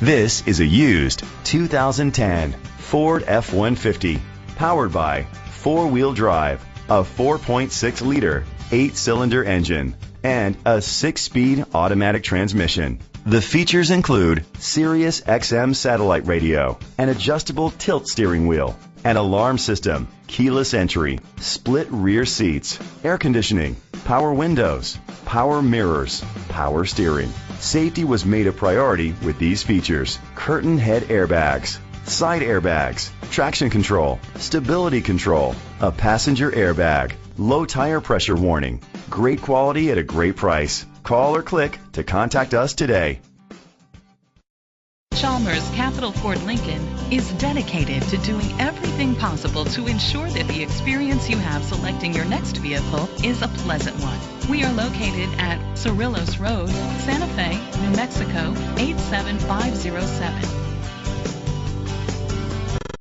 This is a used 2010 Ford F-150, powered by four-wheel drive, a 4.6-liter, 8-cylinder engine, and a 6-speed automatic transmission. The features include Sirius XM satellite radio, an adjustable tilt steering wheel, an alarm system, keyless entry, split rear seats, air conditioning, power windows, power mirrors, power steering. Safety was made a priority with these features: curtain head airbags, side airbags, traction control, stability control, a passenger airbag, low tire pressure warning. Great quality at a great price. Call or click to contact us today. Chalmers Capital Ford Lincoln is dedicated to doing everything possible to ensure that the experience you have selecting your next vehicle is a pleasant one. We are located at Cerrillos Road, Santa Fe, New Mexico 87507.